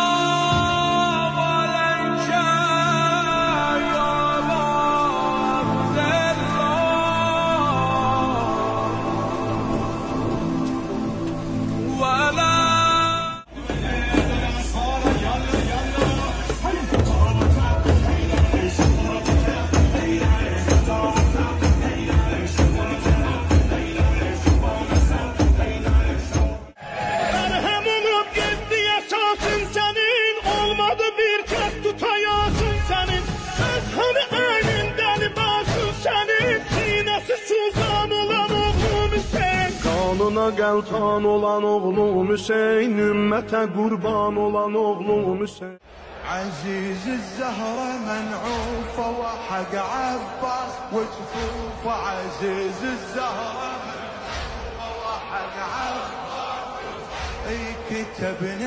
السلام عليك يا عبد الله ولا Kanına gəltan olan oğlum Hüseyin, ümmete kurban olan oğlum Hüseyin. عزيز الزهرة منعوفة وحق عباس وجفوفة عزيز الزهرة منعوفة وحق عباس كتبنا